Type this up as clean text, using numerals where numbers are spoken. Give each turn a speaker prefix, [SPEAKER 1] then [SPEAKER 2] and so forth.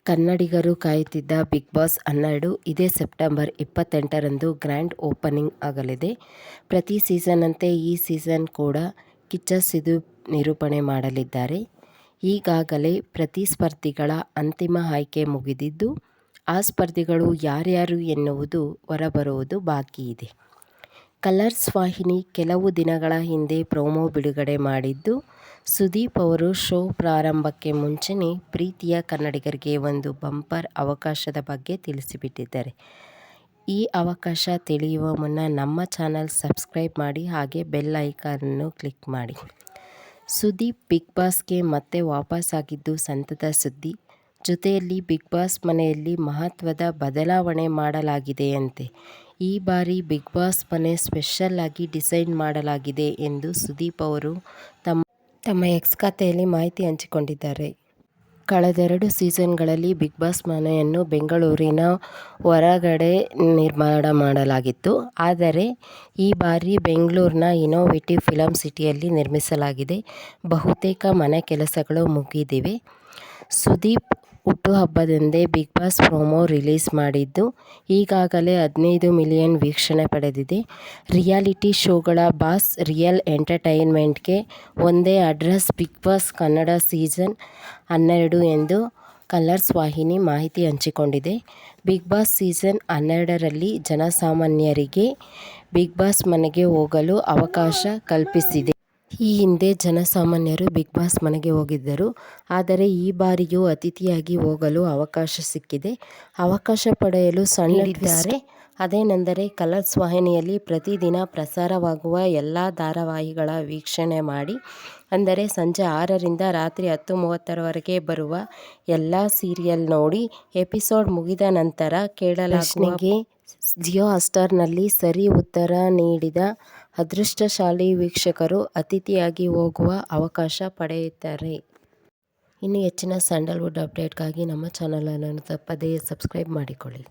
[SPEAKER 1] ಕನ್ನಡಿಗರು ಕಾಯುತ್ತಿದ್ದ big boss 12 ಇದೇ ಸೆಪ್ಟೆಂಬರ್ 28ರಂದು ಗ್ರ್ಯಾಂಡ್ ಓಪನಿಂಗ್ ಆಗಲಿದೆ. ಪ್ರತಿ ಸೀಸನ್ನಂತೆ ಈ ಸೀಸನ್ ಕೂಡ ಕಿಚ್ಚ ಸುದೀಪ್ ನಿರೂಪಣೆ ಮಾಡಲಿದ್ದಾರೆ. ಈಗಾಗಲೇ ಪ್ರತಿಸ್ಪರ್ಧಿಗಳ ಅಂತಿಮ ಆಯ್ಕೆ ಮುಗಿದಿದ್ದು, ಆ ಸ್ಪರ್ಧಿಗಳು ಯಾರ್ಯಾರು ಎನ್ನುವುದು ಹೊರಬರುವುದು ಬಾಕಿ ಇದೆ. ಕಲರ್ಸ್ ವಾಹಿನಿ ಕೆಲವು ದಿನಗಳ ಹಿಂದೆ ಪ್ರೊಮೋ ಬಿಡುಗಡೆ ಮಾಡಿದ್ದು, ಸುದೀಪ್ ಅವರು ಶೋ ಪ್ರಾರಂಭಕ್ಕೆ ಮುಂಚೆನೇ ಪ್ರೀತಿಯ ಕನ್ನಡಿಗರಿಗೆ ಒಂದು ಬಂಪರ್ ಅವಕಾಶದ ಬಗ್ಗೆ ತಿಳಿಸಿಬಿಟ್ಟಿದ್ದಾರೆ. ಈ ಅವಕಾಶ ತಿಳಿಯುವ ಮುನ್ನ ನಮ್ಮ ಚಾನಲ್ ಸಬ್ಸ್ಕ್ರೈಬ್ ಮಾಡಿ, ಹಾಗೆ ಬೆಲ್ ಐಕಾನ್ ಕ್ಲಿಕ್ ಮಾಡಿ. ಸುದೀಪ್ ಬಿಗ್ ಬಾಸ್ಗೆ ಮತ್ತೆ ವಾಪಸ್ ಆಗಿದ್ದು ಸಂತದ ಸುದ್ದಿ. ಜೊತೆಯಲ್ಲಿ ಬಿಗ್ ಬಾಸ್ ಮನೆಯಲ್ಲಿ ಮಹತ್ವದ ಬದಲಾವಣೆ ಮಾಡಲಾಗಿದೆಯಂತೆ. ಈ ಬಾರಿ ಬಿಗ್ ಬಾಸ್ ಮನೆ ಸ್ಪೆಷಲ್ ಆಗಿ ಡಿಸೈನ್ ಮಾಡಲಾಗಿದೆ ಎಂದು ಸುದೀಪ್ ಅವರು ತಮ್ಮ ಎಕ್ಸ್ ಖಾತೆಯಲ್ಲಿ ಮಾಹಿತಿ ಹಂಚಿಕೊಂಡಿದ್ದಾರೆ. ಕಳೆದೆರಡು ಸೀಸನ್ಗಳಲ್ಲಿ ಬಿಗ್ ಬಾಸ್ ಮನೆಯನ್ನು ಬೆಂಗಳೂರಿನ ಹೊರಗಡೆ ನಿರ್ಮಾಣ ಮಾಡಲಾಗಿತ್ತು. ಆದರೆ ಈ ಬಾರಿ ಬೆಂಗಳೂರಿನ ಇನ್ನೋವೇಟಿವ್ ಫಿಲಂ ಸಿಟಿಯಲ್ಲಿ ನಿರ್ಮಿಸಲಾಗಿದೆ. ಬಹುತೇಕ ಮನೆ ಕೆಲಸಗಳು ಮುಗಿದಿವೆ. ಸುದೀಪ್ ಹುಟ್ಟುಹಬ್ಬದಂದೇ ಬಿಗ್ ಬಾಸ್ ಪ್ರೊಮೋ ರಿಲೀಸ್ ಮಾಡಿದ್ದು, ಈಗಾಗಲೇ 15 ಮಿಲಿಯನ್ ವೀಕ್ಷಣೆ ಪಡೆದಿದೆ. ರಿಯಾಲಿಟಿ ಶೋಗಳ ಬಾಸ್ ರಿಯಲ್ ಎಂಟರ್ಟೈನ್ಮೆಂಟ್ಗೆ ಒಂದೇ address Bigg Boss Kannada season 12 ಎಂದು ಕಲರ್ಸ್ ವಾಹಿನಿ ಮಾಹಿತಿ ಹಂಚಿಕೊಂಡಿದೆ. ಬಿಗ್ ಬಾಸ್ ಸೀಸನ್ 12ರಲ್ಲಿ ಜನಸಾಮಾನ್ಯರಿಗೆ ಬಿಗ್ ಬಾಸ್ ಮನೆಗೆ ಹೋಗಲು ಅವಕಾಶ ಕಲ್ಪಿಸಿದೆ. ಈ ಹಿಂದೆ ಜನಸಾಮಾನ್ಯರು ಬಿಗ್ ಬಾಸ್ ಮನೆಗೆ ಹೋಗಿದ್ದರು. ಆದರೆ ಈ ಬಾರಿಯೂ ಅತಿಥಿಯಾಗಿ ಹೋಗಲು ಅವಕಾಶ ಸಿಕ್ಕಿದೆ. ಅವಕಾಶ ಪಡೆಯಲು ಸಣ್ಣ ಟ್ವಿಸ್ಟ್ ಅದೇನೆಂದರೆ, ಕಲರ್ಸ್ ವಾಹಿನಿಯಲ್ಲಿ ಪ್ರತಿದಿನ ಪ್ರಸಾರವಾಗುವ ಎಲ್ಲ ಧಾರಾವಾಹಿಗಳ ವೀಕ್ಷಣೆ ಮಾಡಿ, ಅಂದರೆ ಸಂಜೆ 6ರಿಂದ ರಾತ್ರಿ 10:30ರವರೆಗೆ ಬರುವ ಎಲ್ಲ ಸೀರಿಯಲ್ ನೋಡಿ, ಎಪಿಸೋಡ್ ಮುಗಿದ ನಂತರ ಕೇಳಲಾಗುವ ಜಿಯೋ ಹಾಟ್ಸ್ಟಾರ್ನಲ್ಲಿ ಸರಿ ಉತ್ತರ ನೀಡಿದ ಅದೃಷ್ಟಶಾಲಿ ವೀಕ್ಷಕರು ಅತಿಥಿಯಾಗಿ ಹೋಗುವ ಅವಕಾಶ ಪಡೆಯುತ್ತಾರೆ. ಇನ್ನು ಹೆಚ್ಚಿನ ಸ್ಯಾಂಡಲ್ವುಡ್ ಅಪ್ಡೇಟ್ಗಾಗಿ ನಮ್ಮ ಚಾನಲನ್ನು ತಪ್ಪದೇ ಸಬ್ಸ್ಕ್ರೈಬ್ ಮಾಡಿಕೊಳ್ಳಿ.